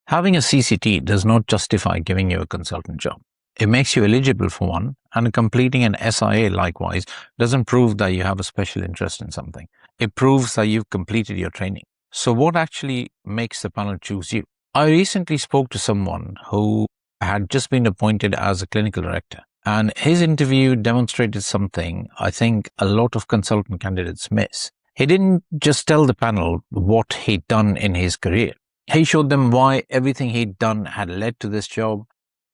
Having a CCT does not justify giving you a consultant job. It makes you eligible for one, and completing an SIA likewise doesn't prove that you have a special interest in something. It proves that you've completed your training. So what actually makes the panel choose you? I recently spoke to someone who had just been appointed as a clinical director, and his interview demonstrated something I think a lot of consultant candidates miss. He didn't just tell the panel what he'd done in his career. He showed them why everything he'd done had led to this job,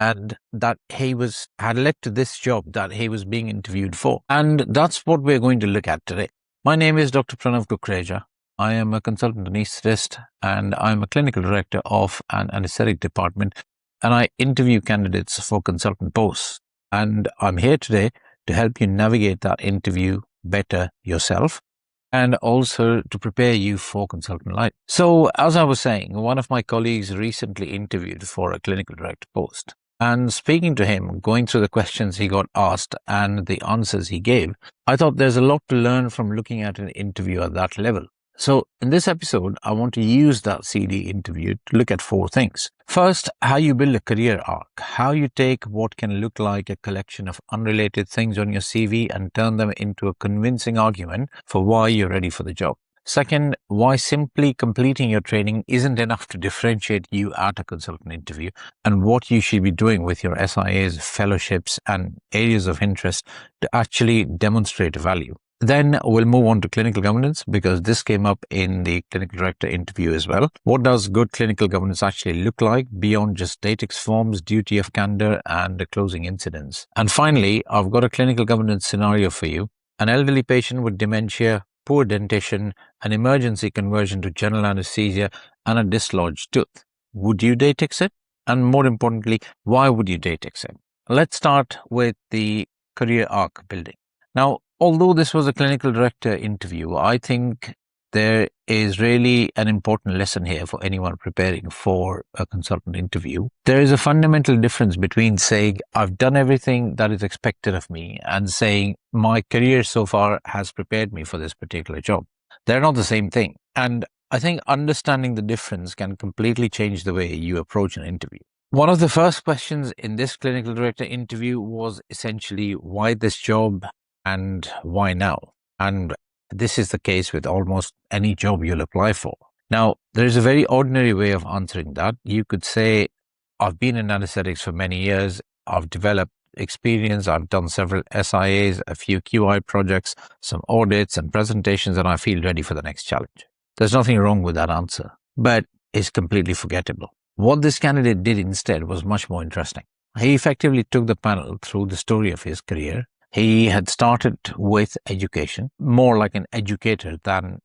and that had led to this job that he was being interviewed for. And that's what we're going to look at today. My name is Dr. Pranav Kukreja. I am a consultant anesthetist, and I'm a clinical director of an anesthetic department, and I interview candidates for consultant posts. And I'm here today to help you navigate that interview better yourself, and also to prepare you for consultant life. So as I was saying, one of my colleagues recently interviewed for a clinical director post. And speaking to him, going through the questions he got asked and the answers he gave, I thought there's a lot to learn from looking at an interview at that level. So in this episode, I want to use that CD interview to look at 4 things. First, how you build a career arc, how you take what can look like a collection of unrelated things on your CV and turn them into a convincing argument for why you're ready for the job. Second, why simply completing your training isn't enough to differentiate you at a consultant interview, and what you should be doing with your SIAs, fellowships, and areas of interest to actually demonstrate value. Then we'll move on to clinical governance, because this came up in the clinical director interview as well. What does good clinical governance actually look like beyond just DATEX forms, duty of candour, and closing incidents? And finally, I've got a clinical governance scenario for you. An elderly patient with dementia, poor dentition, an emergency conversion to general anesthesia, and a dislodged tooth. Would you DATEX it? And more importantly, why would you DATEX it? Let's start with the career arc building. Now, although this was a clinical director interview, I think there is really an important lesson here for anyone preparing for a consultant interview. There is a fundamental difference between saying, I've done everything that is expected of me, and saying, my career so far has prepared me for this particular job. They're not the same thing. And I think understanding the difference can completely change the way you approach an interview. One of the first questions in this clinical director interview was essentially, why this job? And why now? And this is the case with almost any job you'll apply for. Now, there's a very ordinary way of answering that. You could say, I've been in anesthetics for many years. I've developed experience. I've done several SIAs, a few QI projects, some audits and presentations, and I feel ready for the next challenge. There's nothing wrong with that answer, but it's completely forgettable. What this candidate did instead was much more interesting. He effectively took the panel through the story of his career. He had started with education, more like an educator than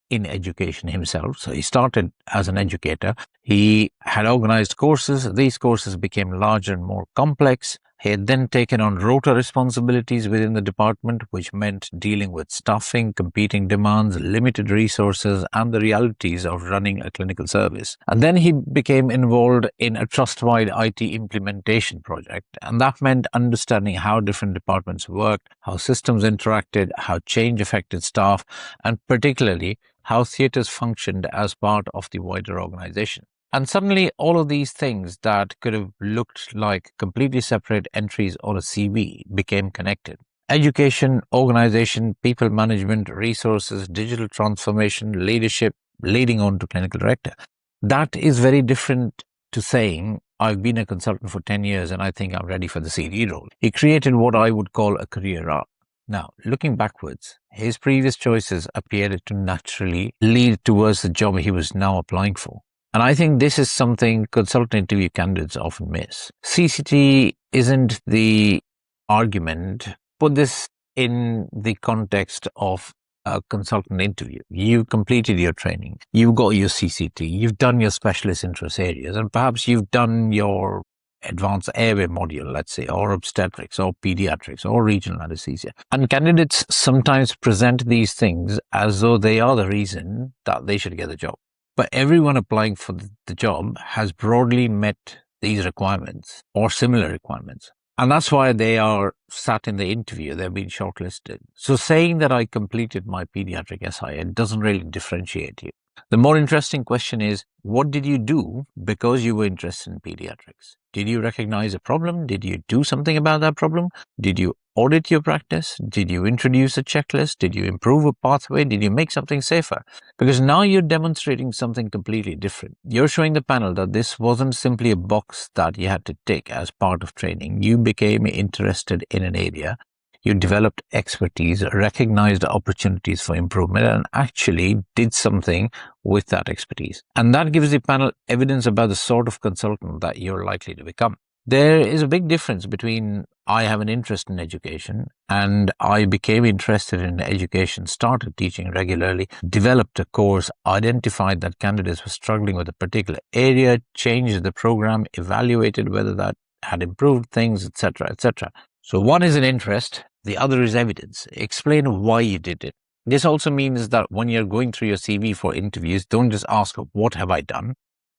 in education himself. So he started as an educator. He had organized courses. These courses became larger and more complex. He had then taken on rota responsibilities within the department, which meant dealing with staffing, competing demands, limited resources, and the realities of running a clinical service. And then he became involved in a trust-wide IT implementation project. And that meant understanding how different departments worked, how systems interacted, how change affected staff, and particularly how theaters functioned as part of the wider organization. And suddenly, all of these things that could have looked like completely separate entries on a CV became connected. Education, organization, people management, resources, digital transformation, leadership, leading on to clinical director. That is very different to saying, I've been a consultant for 10 years and I think I'm ready for the CD role. He created what I would call a career arc. Now, looking backwards, his previous choices appeared to naturally lead towards the job he was now applying for. And I think this is something consultant interview candidates often miss. CCT isn't the argument. Put this in the context of a consultant interview. You've completed your training. You've got your CCT. You've done your specialist interest areas. And perhaps you've done your advanced airway module, let's say, or obstetrics, or pediatrics, or regional anesthesia. And candidates sometimes present these things as though they are the reason that they should get the job. But everyone applying for the job has broadly met these requirements or similar requirements. And that's why they are sat in the interview. They've been shortlisted. So saying that I completed my pediatric SIA doesn't really differentiate you. The more interesting question is, what did you do because you were interested in pediatrics? Did you recognize a problem? Did you do something about that problem? Did you audit your practice? Did you introduce a checklist? Did you improve a pathway? Did you make something safer? Because now you're demonstrating something completely different. You're showing the panel that this wasn't simply a box that you had to tick as part of training. You became interested in an area. You developed expertise, recognized opportunities for improvement, and actually did something with that expertise. And that gives the panel evidence about the sort of consultant that you're likely to become. There is a big difference between I have an interest in education and I became interested in education, started teaching regularly, developed a course, identified that candidates were struggling with a particular area, changed the program, evaluated whether that had improved things, etc., etc. So one is an interest, the other is evidence. Explain why you did it. This also means that when you're going through your CV for interviews, don't just ask, what have I done?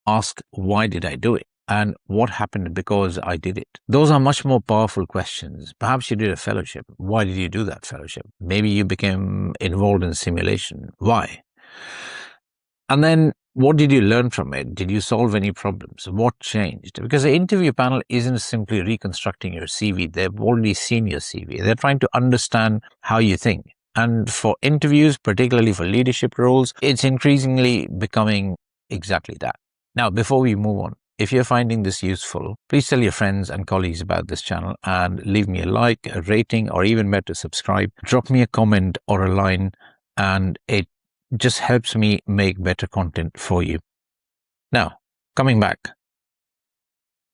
Ask, why did I do it? And what happened because I did it? Those are much more powerful questions. Perhaps you did a fellowship. Why did you do that fellowship? Maybe you became involved in simulation. Why? And then what did you learn from it? Did you solve any problems? What changed? Because the interview panel isn't simply reconstructing your CV. They've already seen your CV. They're trying to understand how you think. And for interviews, particularly for leadership roles, it's increasingly becoming exactly that. Now, before we move on, if you're finding this useful, please tell your friends and colleagues about this channel and leave me a like, a rating, or even better, subscribe. Drop me a comment or a line, and it just helps me make better content for you. Now, coming back,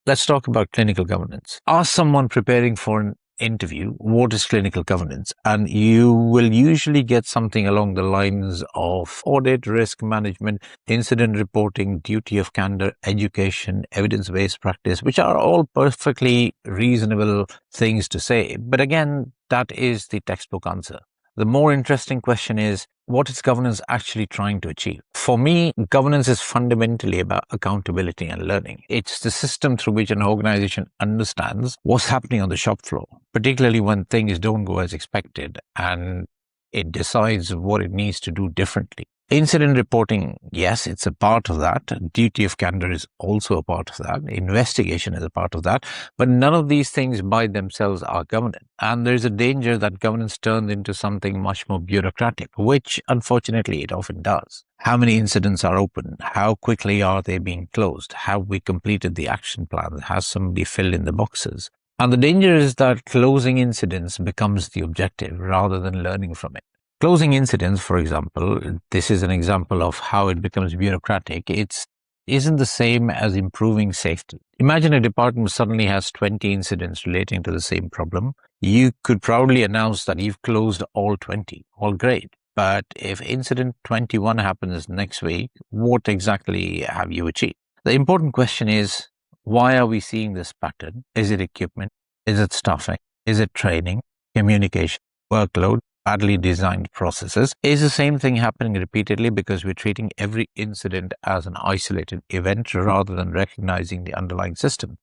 let's talk about clinical governance. Ask someone preparing for an interview, what is clinical governance? And you will usually get something along the lines of audit, risk management, incident reporting, duty of candor, education, evidence-based practice, which are all perfectly reasonable things to say. But again, that is the textbook answer. The more interesting question is, what is governance actually trying to achieve? For me, governance is fundamentally about accountability and learning. It's the system through which an organization understands what's happening on the shop floor, particularly when things don't go as expected, and it decides what it needs to do differently. Incident reporting, yes, it's a part of that. Duty of candor is also a part of that. Investigation is a part of that. But none of these things by themselves are governance. And there's a danger that governance turns into something much more bureaucratic, which unfortunately it often does. How many incidents are open? How quickly are they being closed? Have we completed the action plan? Has somebody filled in the boxes? And the danger is that closing incidents becomes the objective rather than learning from it. Closing incidents, for example, this is an example of how it becomes bureaucratic. It isn't the same as improving safety. Imagine a department suddenly has 20 incidents relating to the same problem. You could proudly announce that you've closed all 20. All great. But if incident 21 happens next week, what exactly have you achieved? The important question is, why are we seeing this pattern? Is it equipment? Is it staffing? Is it training, communication, workload? Badly designed processes? Is the same thing happening repeatedly because we're treating every incident as an isolated event rather than recognizing the underlying system?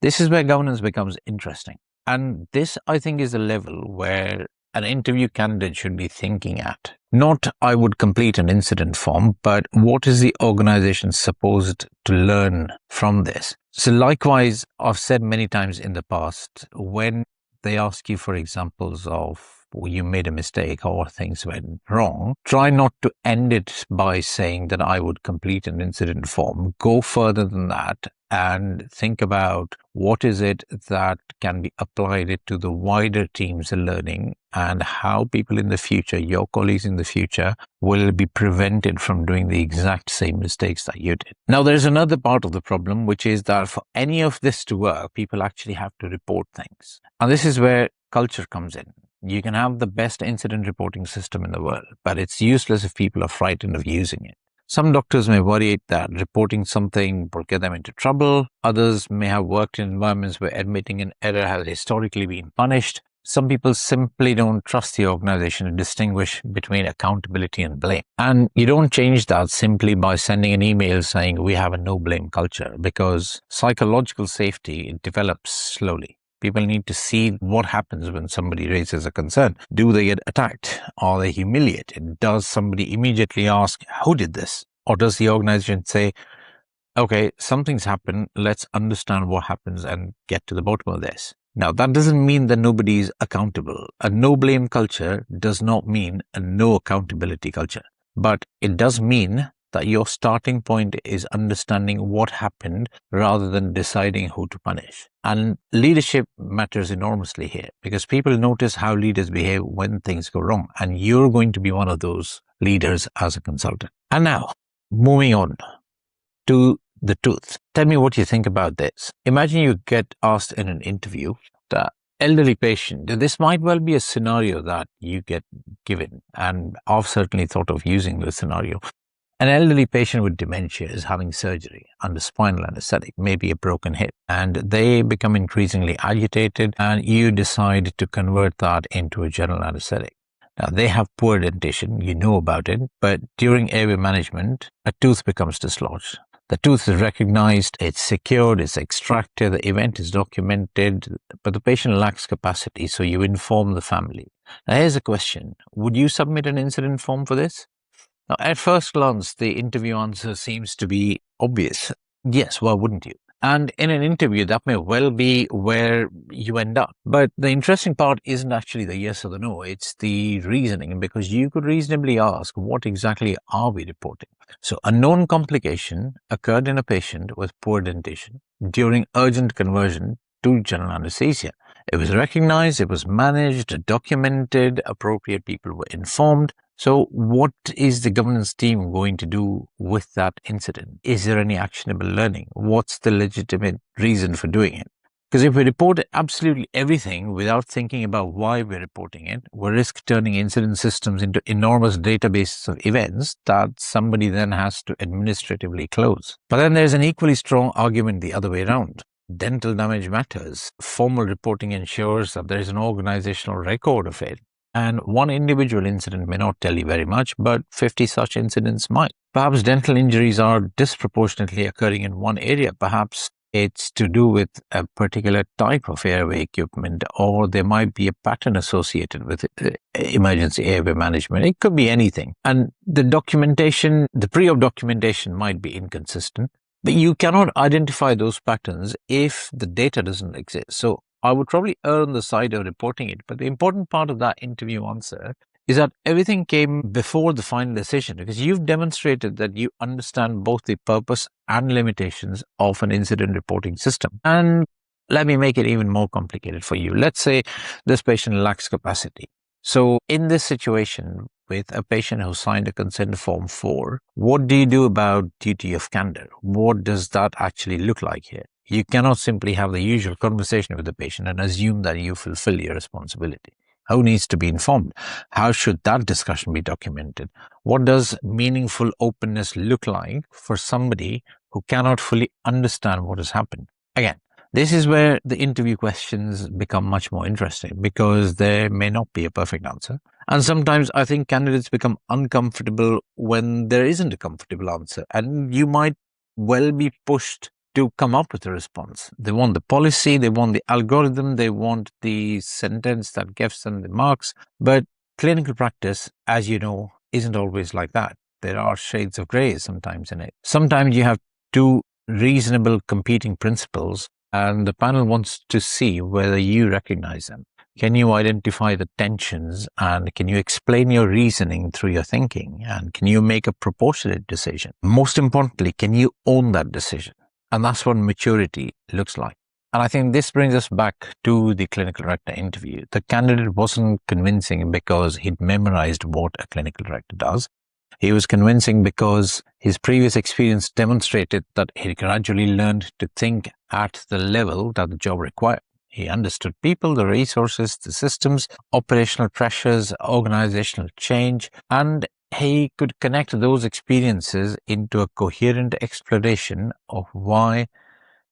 This is where governance becomes interesting. And this, I think, is the level where an interview candidate should be thinking at. Not, I would complete an incident form, but what is the organization supposed to learn from this? So likewise, I've said many times in the past, when they ask you for examples of you made a mistake or things went wrong, try not to end it by saying that I would complete an incident form. Go further than that and think about what is it that can be applied to the wider team's learning and how people in the future, your colleagues in the future, will be prevented from doing the exact same mistakes that you did. Now, there's another part of the problem, which is that for any of this to work, people actually have to report things. And this is where culture comes in. You can have the best incident reporting system in the world, but it's useless if people are frightened of using it. Some doctors may worry that reporting something will get them into trouble. Others may have worked in environments where admitting an error has historically been punished. Some people simply don't trust the organization to distinguish between accountability and blame. And you don't change that simply by sending an email saying we have a no blame culture, because psychological safety develops slowly. People need to see what happens when somebody raises a concern. Do they get attacked? Are they humiliated? Does somebody immediately ask, who did this? Or does the organization say, okay, something's happened, let's understand what happens and get to the bottom of this? Now, that doesn't mean that nobody is accountable. A no blame culture does not mean a no accountability culture, but it does mean that your starting point is understanding what happened rather than deciding who to punish. And leadership matters enormously here because people notice how leaders behave when things go wrong. And you're going to be one of those leaders as a consultant. And now, moving on to the truth. Tell me what you think about this. Imagine you get asked in an interview, the elderly patient. This might well be a scenario that you get given, and I've certainly thought of using this scenario. An elderly patient with dementia is having surgery under spinal anesthetic, maybe a broken hip, and they become increasingly agitated, and you decide to convert that into a general anesthetic. Now, they have poor dentition, you know about it, but during airway management, a tooth becomes dislodged. The tooth is recognized, it's secured, it's extracted, the event is documented, but the patient lacks capacity, so you inform the family. Now, here's a question. Would you submit an incident form for this? Now, at first glance, the interview answer seems to be obvious. Yes, why wouldn't you? And in an interview, that may well be where you end up. But the interesting part isn't actually the yes or the no, it's the reasoning, because you could reasonably ask, what exactly are we reporting? So a known complication occurred in a patient with poor dentition during urgent conversion to general anesthesia. It was recognized, it was managed, documented, appropriate people were informed. So what is the governance team going to do with that incident? Is there any actionable learning? What's the legitimate reason for doing it? Because if we report absolutely everything without thinking about why we're reporting it, we risk turning incident systems into enormous databases of events that somebody then has to administratively close. But then there's an equally strong argument the other way around. Dental damage matters. Formal reporting ensures that there is an organizational record of it. And one individual incident may not tell you very much, but 50 such incidents might. Perhaps dental injuries are disproportionately occurring in one area. Perhaps it's to do with a particular type of airway equipment, or there might be a pattern associated with emergency airway management. It could be anything. And the documentation, the pre-op documentation might be inconsistent, but you cannot identify those patterns if the data doesn't exist. So I would probably err on the side of reporting it. But the important part of that interview answer is that everything came before the final decision, because you've demonstrated that you understand both the purpose and limitations of an incident reporting system. And let me make it even more complicated for you. Let's say this patient lacks capacity. So in this situation, with a patient who signed a consent form 4, what do you do about duty of candor? What does that actually look like here? You cannot simply have the usual conversation with the patient and assume that you fulfill your responsibility. Who needs to be informed? How should that discussion be documented? What does meaningful openness look like for somebody who cannot fully understand what has happened? Again, this is where the interview questions become much more interesting, because there may not be a perfect answer. And sometimes I think candidates become uncomfortable when there isn't a comfortable answer, and you might well be pushed to come up with a response. They want the policy, they want the algorithm, they want the sentence that gives them the marks. But clinical practice, as you know, isn't always like that. There are shades of grey sometimes in it. Sometimes you have two reasonable competing principles, and the panel wants to see whether you recognize them. Can you identify the tensions, and can you explain your reasoning through your thinking? And can you make a proportionate decision? Most importantly, can you own that decision? And that's what maturity looks like. And I think this brings us back to the clinical director interview. The candidate wasn't convincing because he'd memorized what a clinical director does. He was convincing because his previous experience demonstrated that he gradually learned to think at the level that the job required. He understood people, the resources, the systems, operational pressures, organizational change, and he could connect those experiences into a coherent exploration of why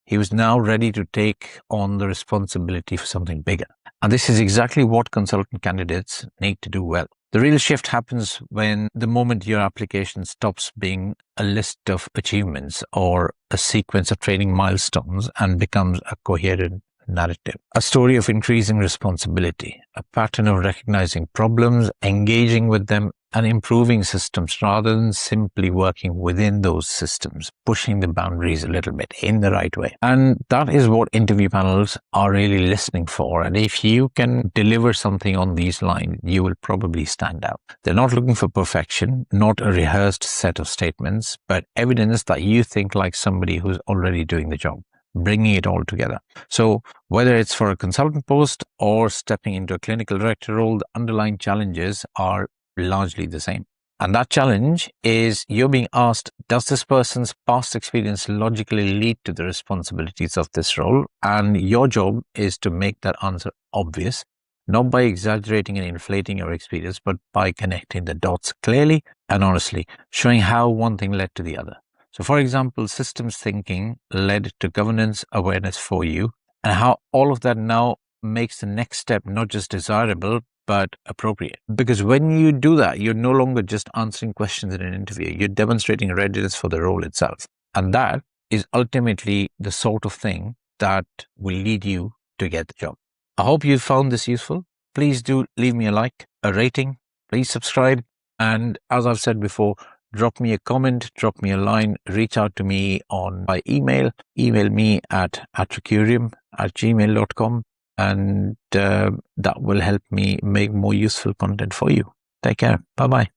he was now ready to take on the responsibility for something bigger. And this is exactly what consultant candidates need to do well. The real shift happens when the moment your application stops being a list of achievements or a sequence of training milestones and becomes a coherent narrative, a story of increasing responsibility, a pattern of recognizing problems, engaging with them, and improving systems rather than simply working within those systems, pushing the boundaries a little bit in the right way. And that is what interview panels are really listening for. And if you can deliver something on these lines, you will probably stand out. They're not looking for perfection, not a rehearsed set of statements, but evidence that you think like somebody who's already doing the job, bringing it all together. So whether it's for a consultant post or stepping into a clinical director role, the underlying challenges are largely the same. And that challenge is you're being asked, does this person's past experience logically lead to the responsibilities of this role? And your job is to make that answer obvious, not by exaggerating and inflating your experience, but by connecting the dots clearly and honestly, showing how one thing led to the other. So for example, systems thinking led to governance awareness for you, and how all of that now makes the next step not just desirable, but appropriate. Because when you do that, you're no longer just answering questions in an interview, you're demonstrating readiness for the role itself. And that is ultimately the sort of thing that will lead you to get the job. I hope you found this useful. Please do leave me a like, a rating, please subscribe. And as I've said before, drop me a comment, drop me a line, reach out to me by email me at atracurium@gmail.com. And that will help me make more useful content for you. Take care. Bye-bye.